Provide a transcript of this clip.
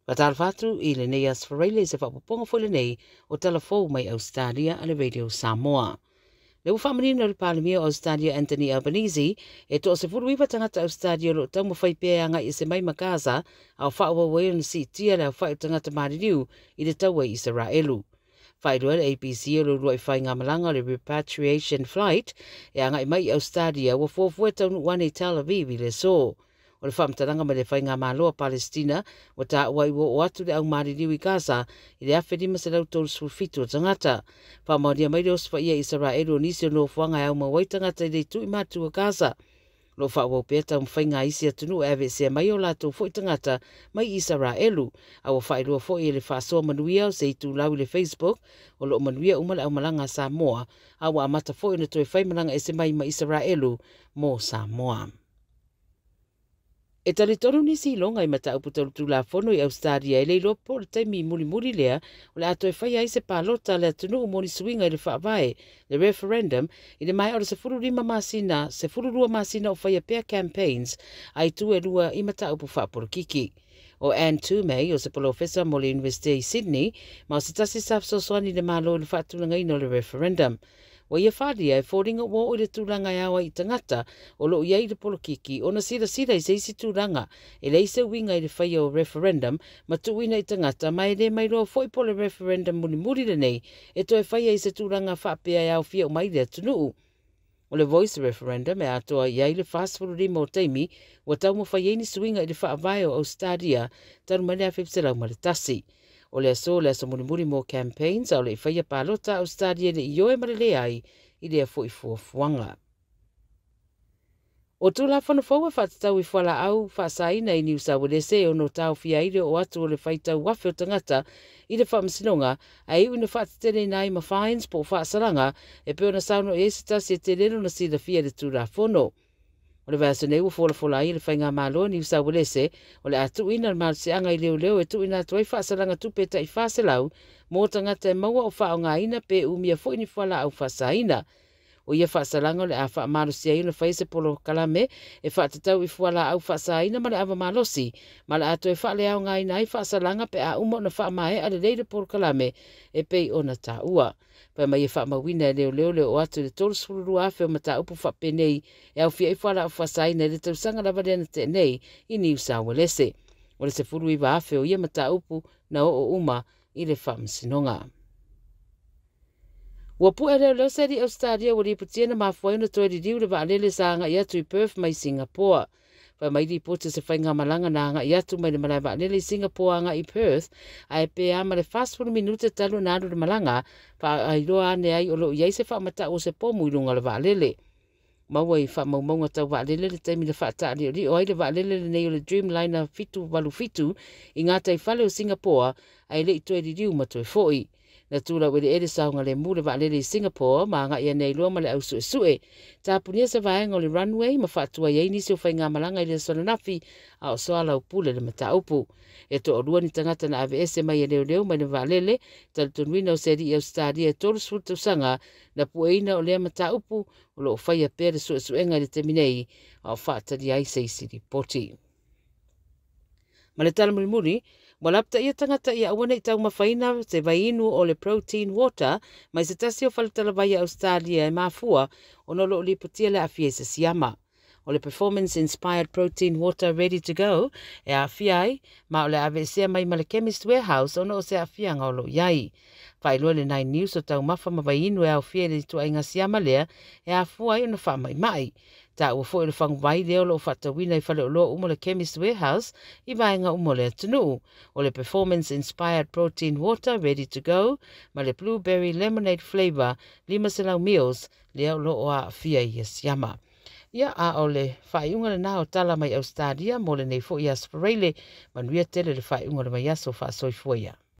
Watalfatu i le nei asfarele se whapaponga fo le nei o Tala Fou mai Ausetalia a le Radio Samoa. Le uwhamanina le Palemia o Ausetalia Anthony Albanese e to se furu iwa tangata Ausetalia lo tau mawhai peanga i se mai makaza au whaua wei na si tia le au whai tangata maririu i le taua i Israelu. Whaidua le ABC o lo rua i whai ngā malanga le repatriation flight e anga i mai Ausetalia wa fōfue tau nuwane Tel Aviv i le so. O le whamtaranga me le whai ngā māloa Palestina wa tā ua i o atu le au maririu i Gaza i le awhedima se lau tolu sufitu o tangata. Whamauria mai reos wha ia Israelu o nisi o no whanga e au mawai tangata i le tu i mātu o Gaza. Lo whaua pēr tau mwhai ngā isi atunu e ave se mai o lātou fwoi tangata mai Israelu. Au whairua fwoi e le whaasoa manuia o se i tū lau i le Facebook o lo manuia umale au malanga Samoa. Au amata fwoi na toi whai malanga e se mai ma Israelu mō Samoa. E tali tonu nisi longa i mata upu tolu tū la whono i Ausetalia e leilo po le taimi muri lea o le ato e whai ai se pālota le atunu o moni suinga i le whaavae le referendum i le mai ora se fururua masina o whai a pea campaigns ai tu e lua i mata upu whaaporokiki. O Anne Tumei o se professor mo le University i Sydney ma o se tasi safsosoani le malo le whaatulanga ino le referendum. Wa ia whadia e fōringa wō o le tūranga e awa i tangata o lo iei le polokiki o na sira i seisi tūranga e le isa winga i le whaia o referendum ma tuina i tangata mai le mai roa fōi po le referendum muri le nei e to e whaia i se tūranga whaapea e au fia o mai le atunuu. O le voice referendum e atoa iei le whaasfururima o teimi wa tau mo whaia ni suinga i le whaavae o Ausetalia tanu mai le awhipselau ma le tasi. O le aso muri mo campaigns au le i whaia pālota Ausetalia le i oe marele ai i lea fo i fuafuanga. O tū la whanawhaua whatatau i whala au whaasaina i New South Wales o no tau whiaire o atu o le whaitau wafe o tangata i le whaamasinonga a iu na whaatatene nai ma fines po whaasaranga e peo na sauno e esitasi e te reno na sida fia le tū la whono. O le vasa nei ua fola ai le whainga māloa New South Wales o le atu ina le malusianga i leo e tu ina atu ai whaasaranga tupeta i whaaselau mō tangata e maua o whao ngā ina pe umia fo ini whala au whaasaina. O ia whaasaranga o le a wha malusia i na whaise polo kalame e whaatatau i whala au whaasaina ma le awa malosi ma le atu e whaale au ngā ina ai whaasaranga pe a umo na wha mai a le leire polo kalame e pei o na tā ua. Pai mai e wha mawina e leo o atu le tolu sururu afe o mata upu wha penei e au fia i whala au whasaina le tausanga lavare na te nei i New South Wales. O le se furu iwa afe o ia mata upu na o uma i le wha msinonga. Ua pu e leo se di Ausetalia wa riputia na mafuai na toi riu le waalele sa anga i atu i Perth mai Singapore. Pai mai di pote se whainga malanga na anga i atu mai le malai waalele i Singapore anga i Perth a e pe ama le fast food minute talu na anu le malanga pa ai roa ane ai o lo iei se whaamata o se pomu i runga le waalele. Maua i whaamaunga tau waalele le taimi le whaatari o li o ai le waalele le nei o le Dreamliner fitu walu fitu i ngāta i whale o Singapore ai le i toi riu ma toi foi. Na tūra wele ere saunga le mure waalele i Singapore ma nga ia nei loa ma le au sue. Tā punia se vaenga o le runway ma whaatua iei nisi o whainga malanga i le sonanafi a o soala o pule le mata upu. E to o rua ni tangata na AVS mai e leo mai le waalele tal tunuina o seri i Ausetalia e tolu sutu sanga na pueina o lea mata upu o lo o whaia pere suenga le teminei a o whaatari ai seisi ripoti. Ma le tala muri, walapta ia tangata ia awana i tau mawhaina se vainu o le protein water mai se tasi o whaletala vai a Ausetalia e mafua o nolo o li putia le awhia se siama. O le performance inspired protein water ready to go e awhia ai ma o le avesea mai ma le chemist warehouse o no o se awhia ngau lo iai. Whailua le 9 News o tau mafa ma vainu e awhia le tua inga siama lea e awhua ai o na wha mai. Tā ua fo i le whangu vai leo lo whatawina i whale o loa umo le chemist warehouse i vaenga umo le atunu. O le performance inspired protein water ready to go ma le blueberry lemonade flavor 5 selau meals leo lo o a fia i siama. Ia a o le whaiunga le nā o tala mai Ausetalia mo le nei fo i aspareile manuia tele le whaiunga le mai aso wha soifuia.